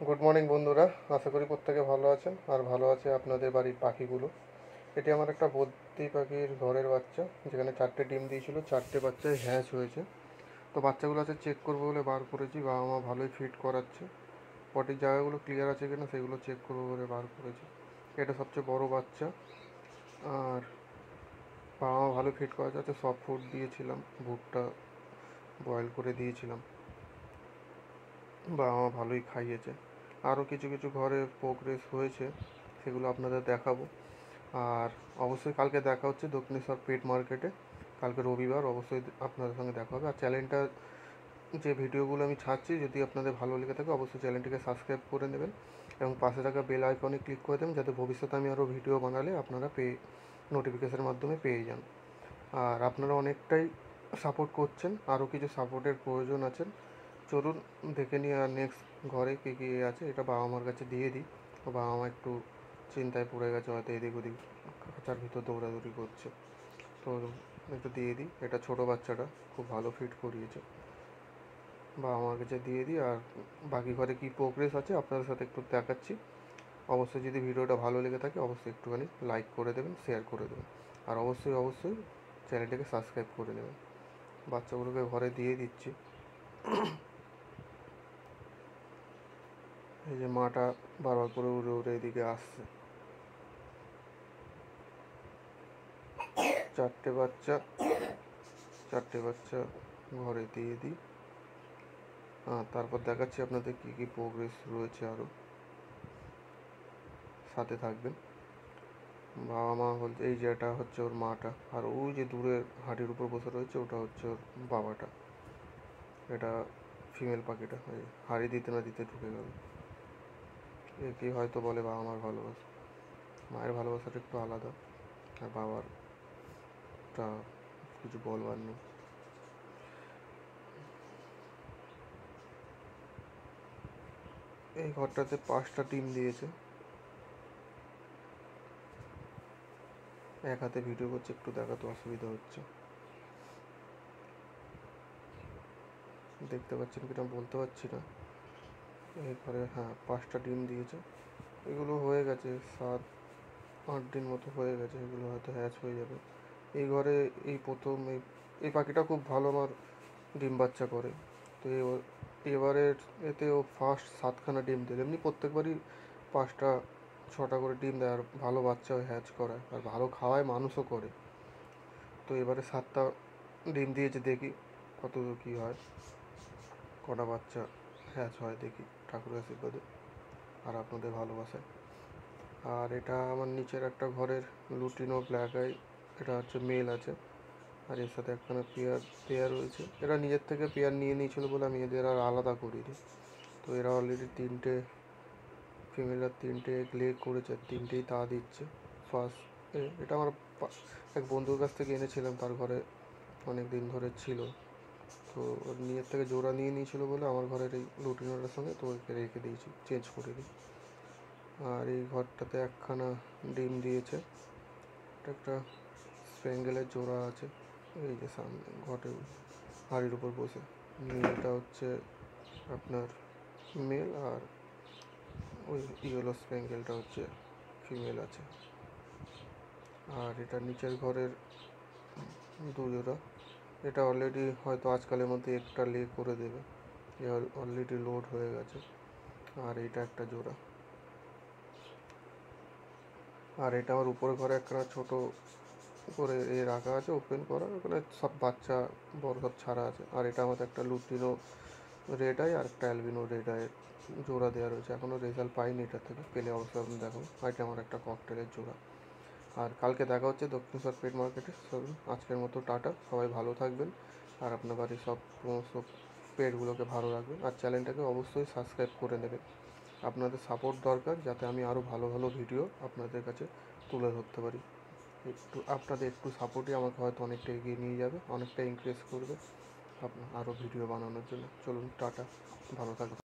Good morning বন্ধুরা, আশা করি প্রত্যেকে ভালো আছেন আর ভালো আছে আপনাদের বাড়ির পাখিগুলো। এটি আমার একটা বদ্রি পাখির ঘরের বাচ্চা, যেখানে 4টে ডিম দিয়েছিল, 4টে বাচ্চায় হ্যাচ হয়েছে। তো বাচ্চাগুলো আছে চেক করবো বলে বার করেছি। বাবা মা ভালোই ফিট করাচ্ছে, পটির জায়গাগুলো ক্লিয়ার আছে কিনা সেগুলো চেক করবো বলে বার করেছি। এটা সবচেয়ে বড় বাচ্চা। আর বাবা মা ভালো ফিট করা যাচ্ছে, সফট ফুড দিয়েছিলাম, ভুট্টা বয়েল করে দিয়েছিলাম, বাবা মা ভালোই খাইয়েছে। আরও কিছু কিছু ঘরে প্রোগ্রেস হয়েছে, সেগুলো আপনাদের দেখাবো। আর অবশ্যই কালকে দেখা হচ্ছে দক্ষিণেশ্বর পেট মার্কেটে, কালকে রবিবার, অবশ্যই আপনাদের সঙ্গে দেখা হবে। আর চ্যানেলটা, যে ভিডিওগুলো আমি ছাড়ছি, যদি আপনাদের ভালো লেগে থাকে অবশ্যই চ্যানেলটিকে সাবস্ক্রাইব করে নেবেন এবং পাশে থাকা বেল আইকনে ক্লিক করে দেবেন, যাতে ভবিষ্যতে আমি আরও ভিডিও বানালে আপনারা নোটিফিকেশনের মাধ্যমে পেয়ে যান। আর আপনারা অনেকটাই সাপোর্ট করছেন, আরও কিছু সাপোর্টের প্রয়োজন আছে। চলুন দেখে নিই আর নেক্সট ঘরে কী কী আছে। এটা বাবা মার কাছে দিয়ে দিই। বাবা মা একটু চিন্তায় পড়ে গেছে, হয়তো এদিক ওদিক খাঁচার ভিতর দৌড়াদৌড়ি করছে, তো একটু দিয়ে দিই। এটা ছোটো বাচ্চাটা খুব ভালো ফিট করিয়েছে, বাবা মার কাছে দিয়ে দিই। আর বাকি ঘরে কী প্রোগ্রেস আছে আপনাদের সাথে একটু দেখাচ্ছি। অবশ্যই যদি ভিডিওটা ভালো লেগে থাকে অবশ্যই একটুখানি লাইক করে দেবেন, শেয়ার করে দেবেন, আর অবশ্যই অবশ্যই চ্যানেলটাকে সাবস্ক্রাইব করে নেবেন। বাচ্চাগুলোকে ঘরে দিয়ে দিচ্ছি। এই যে মাটা বারবার করে উড়ে উড়ে এদিকে আসছে। 4টে বাচ্চা ঘরে দিয়ে দিই। তারপর দেখাচ্ছি আপনাদের কী কী প্রোগ্রেস রয়েছে, আরও সাথে থাকবেন। বাবা মা বলতে এই যে এটা হচ্ছে ওর মাটা, আর ওই যে দূরের হাঁটির উপর বসে রয়েছে ওটা হচ্ছে ওর বাবাটা। এটা ফিমেল পাখিটা ওই হাঁড়ি দিতে না দিতে ঢুকে গেল। একেই হয়তো বলে বাবা মার ভালোবাসা। মায়ের ভালোবাসাটা একটু আলাদা, আর বাবারটা কিছু বলবার নেই। এই ঘরটাতে 5টা ডিম দিয়েছে। এক হাতে ভিডিও করছে, একটু দেখাতে অসুবিধা হচ্ছে, দেখতে পাচ্ছেন কিনা বলতে পারছি না। এই ঘরে 5টা ডিম দিয়েছে। এগুলো হয়ে গেছে 7-8 দিন মতো হয়ে গেছে, এগুলো হয়তো হ্যাচ হয়ে যাবে। এই ঘরে এই প্রথম এই পাখিটা খুব ভালো আমার ডিম বাচ্চা করে। তো এবারের এতে ও ফার্স্ট 7খানা ডিম দিল। এমনি প্রত্যেকবারই 5টা 6টা করে ডিম দেয়, আর ভালো বাচ্চাও হ্যাচ করায়, আর ভালো খাওয়ায়, মানুষও করে। তো এবারে 7টা ডিম দিয়েছে, দেখি কত কী হয়, কটা বাচ্চা হ্যাচ হয় দেখি, ঠাকুরের আশীর্বাদে আর আপনাদের ভালোবাসায়। আর এটা আমার নিচের একটা ঘরের লুটিনো ব্ল্যাক আই, এটা হচ্ছে মেল আছে, আর এর সাথে একখানা পেয়ার রয়েছে। এরা নিজের থেকে পেয়ার নিয়ে নিয়েছিল বলে আমি এদের আর আলাদা করিনি। তো এরা অলরেডি 3টে ফিমেল আর 3টে এগ লে করেছে, 3টেই তা দিচ্ছে। ফার্স্ট এটা আমার এক বন্ধুর কাছ থেকে এনেছিলাম, তার ঘরে অনেক দিন ধরে ছিল। তো ওর নিজের থেকে জোড়া নিয়ে নিয়েছিল বলে আমার ঘরের এই লুটিনোটার সঙ্গে তো ওকে রেখে দিয়েছি, চেঞ্জ করে দিই। আর এই ঘরটাতে একখানা ডিম দিয়েছে, এটা একটা স্প্যাঙ্গেলের জোড়া আছে, এই যে সামনে ঘটে হাড়ির উপর বসে। মেলটা হচ্ছে আপনার মেল, আর ওই ইয়েলো স্প্যাঙ্গেলটা হচ্ছে ফিমেল আছে। আর এটা নিচের ঘরের দুজোড়া, এটা অলরেডি হয়তো আজকালের মধ্যে একটা লে করে দেবে, অলরেডি লোড হয়ে গেছে। আর এটা একটা জোড়া। আর এটা আমার উপরে ঘরে একটা ছোট করে রাখা আছে, ওপেন করা, ওখানে সব বাচ্চা বড় সব ছাড়া আছে। আর এটা আমাদের একটা লুটিনো রেড আই আর একটা অ্যালবিনো রেড আইয়ের জোড়া দেওয়া রয়েছে, এখনও রেজাল্ট পাইনি, এটা থেকে পেলে অবশ্যই আপনি দেখাবো। আর এটা আমার একটা ককটেলের জোড়া। আর কালকে দেখা হচ্ছে দক্ষিণেশ্বর পেট মার্কেটে। আজকের মতো টাটা, সবাই ভালো থাকবেন আর আপনার বাড়ির সমস্ত পেটগুলোকে ভালো রাখবেন। আর চ্যানেলটাকে অবশ্যই সাবস্ক্রাইব করে নেবেন। আপনাদের সাপোর্ট দরকার, যাতে আমি আরও ভালো ভালো ভিডিও আপনাদের কাছে তুলে ধরতে পারি। আপনাদের একটু সাপোর্টই আমাকে হয়তো অনেকটা এগিয়ে নিয়ে যাবে, অনেকটা এনকারেজ করবে আপনার আরও ভিডিও বানানোর জন্য। চলুন টাটা, ভালো থাকবেন।